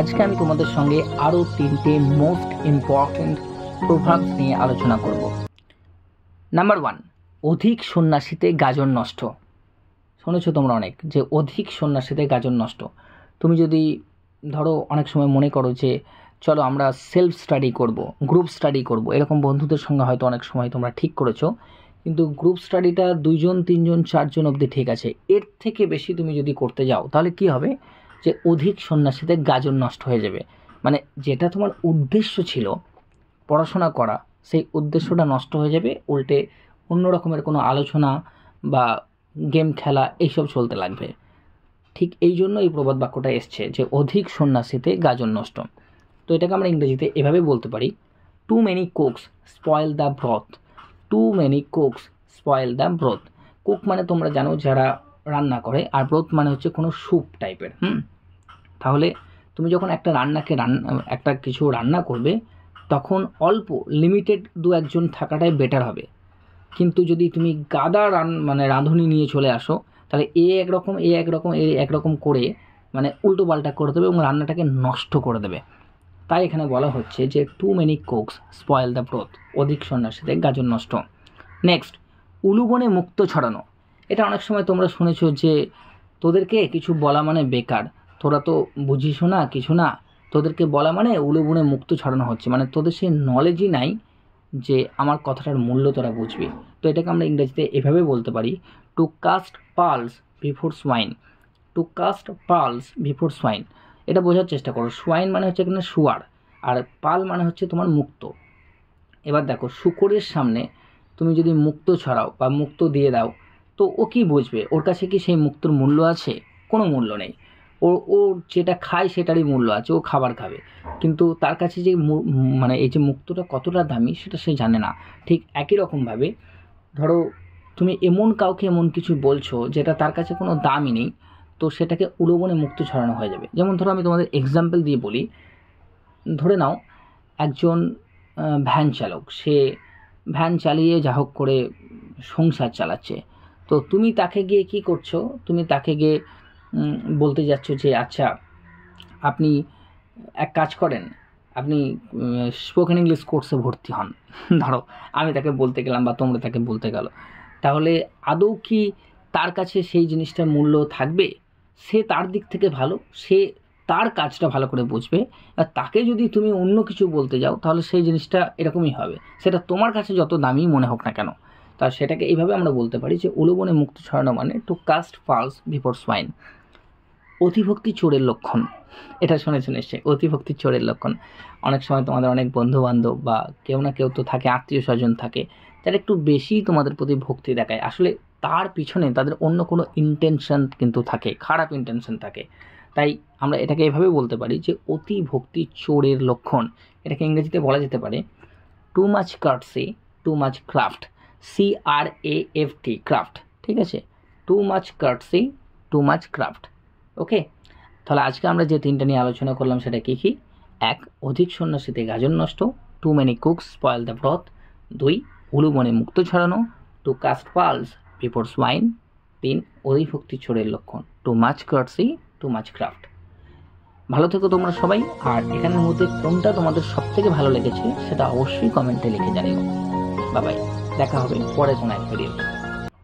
আজকে আমি তোমাদের সঙ্গে আরও 3টে মোস্ট ইম্পর্ট্যান্ট প্রভাবস নিয়ে আলোচনা করব। নাম্বার 1, অধিক সন্ন্যাসীতে গাজন নষ্ট। শুনেছো তোমরা অনেক যে অধিক সন্ন্যাসীতে গাজন নষ্ট। তুমি যদি ধরো অনেক সময় মনে করো যে চলো আমরা সেলফ স্টাডি করব, গ্রুপ স্টাডি করব, এরকম বন্ধুদের সঙ্গে হয়তো অনেক সময় তোমরা ঠিক করেছো, কিন্তু গ্রুপ স্টাডিটা 2 জন 3 জন 4 জন অবধি ঠিক আছে। এর থেকে বেশি তুমি যদি করতে যাও তাহলে কি হবে, যে অধিক সন্ন্যাসীতে গাজন নষ্ট হয়ে যাবে। মানে যেটা তোমার উদ্দেশ্য ছিল পড়াশোনা করা, সেই উদ্দেশ্যটা নষ্ট হয়ে যাবে, উল্টে অন্য রকমের কোনো আলোচনা বা গেম খেলা এইসব চলতে লাগবে। ঠিক এই জন্য এই প্রবাদ বাক্যটা এসছে যে অধিক সন্ন্যাসীতে গাজন নষ্ট। তো এটাকে আমরা ইংরেজিতে এভাবে বলতে পারি, too many cooks spoil the broth. Too many cooks spoil the broth. Cook মানে তোমরা জানো যারা রান্না করে, আর ব্রথ মানে হচ্ছে কোনো স্যুপ টাইপের। তাহলে তুমি যখন একটা কিছু রান্না করবে তখন অল্প লিমিটেড 2-1 জন থাকাটাই বেটার হবে। কিন্তু যদি তুমি গাদা রাঁধুনি নিয়ে চলে আসো তাহলে এ একরকম করে মানে উল্টো পাল্টা করে দেবে এবং রান্নাটাকে নষ্ট করে দেবে। তাই এখানে বলা হচ্ছে যে too many cooks spoil the broth, অধিক সন্ন্যাসীতে গাজন নষ্ট। নেক্সট, উলুবনে মুক্ত ছড়ানো। এটা অনেক সময় তোমরা শুনেছো যে তোদেরকে কিছু বলা মানে বেকার, তোরা তো বুঝিস না কিছু না, তোদেরকে বলা মানে উলুবনে মুক্ত ছড়ানো হচ্ছে, মানে তোদের সেই নলেজই নাই যে আমার কথাটার মূল্য তোরা বুঝবি। তো এটাকে আমরা ইংরেজিতে এভাবে বলতে পারি, two cast pearls before swine. Two cast pearls before swine. এটা বোঝার চেষ্টা করো, সোয়াইন মানে হচ্ছে এখানে শুয়ার, আর পাল মানে হচ্ছে তোমার মুক্ত। এবার দেখো, শূকরের সামনে তুমি যদি মুক্ত ছড়াও বা মুক্ত দিয়ে দাও তো ও কি বুঝবে? ওর কাছে কি সেই মুক্তর মূল্য আছে? কোনো মূল্য নেই। ও যেটা খায় সেটারই মূল্য আছে, ও খাবার খাবে, কিন্তু তার কাছে যে মানে এই যে মুক্তটা কতটা দামি সেটা সে জানে না। ঠিক একই রকমভাবে ধরো তুমি এমন কাউকে এমন কিছু বলছো যেটা তার কাছে কোনো দামই নেই, তো সেটাকে উলুবনে মুক্ত ছড়ানো হয়ে যাবে। যেমন ধরো আমি তোমাদের এক্সাম্পল দিয়ে বলি, ধরে নাও একজন ভ্যান চালক, সে ভ্যান চালিয়ে যা হোক করে সংসার চালাচ্ছে। তো তুমি তাকে গিয়ে কী করছো, তুমি তাকে গিয়ে বলতে যাচ্ছ যে আচ্ছা আপনি এক কাজ করেন, আপনি স্পোকেন ইংলিশ কোর্সে ভর্তি হন। ধরো আমি তাকে বলতে গেলাম বা তোমরা তাকে বলতে গেল, তাহলে আদৌ কি তার কাছে সেই জিনিসটার মূল্য থাকবে? সে তার দিক থেকে ভালো, সে তার কাজটা ভালো করে বুঝবে, আর তাকে যদি তুমি অন্য কিছু বলতে যাও তাহলে সেই জিনিসটা এরকমই হবে, সেটা তোমার কাছে যত দামি মনে হোক না কেন। তা সেটাকে এইভাবে আমরা বলতে পারি যে উলুবনে মুক্ত ছড়ানো মানে to cast pearls before swine. অতিভক্তি চোরের লক্ষণ। এটা শুনেছো নিশ্চয়ই, অতিভক্তি চোরের লক্ষণ। অনেক সময় তোমাদের অনেক বন্ধু বান্ধব বা কেউ না কেউ তো থাকে, আত্মীয় স্বজন থাকে, যারা একটু বেশি তোমাদের প্রতি ভক্তি দেখায়, আসলে তার পিছনে তাদের অন্য কোনো ইন্টেনশন কিন্তু থাকে, খারাপ ইন্টেনশন থাকে। তাই আমরা এটাকে এভাবে বলতে পারি যে অতি ভক্তি চোরের লক্ষণ। এটাকে ইংরেজিতে বলা যেতে পারে too much courtesy too much craft. CRAFT, craft. ঠিক আছে, too much courtesy too much craft. Okay, তাহলে আজকে আমরা যে 3টা নিয়ে আলোচনা করলাম সেটা কী কী? 1, অধিক সন্ন্যাসীতে গাজন নষ্ট। Too many cooks spoil the broth. 2, উলুবনে মুক্ত ছড়ানো। To cast pearls before swine. 3, অধিভক্তি চোরের লক্ষণ, too much courtesy too much craft. ভালো থেকো তোমরা সবাই, আর এখানের মধ্যে কোনটা তোমাদের সব থেকে ভালো লেগেছে সেটা অবশ্যই কমেন্টে লিখে জানিও। বাবাই, দেখা হবে পরে কোনো এক ভিডিও।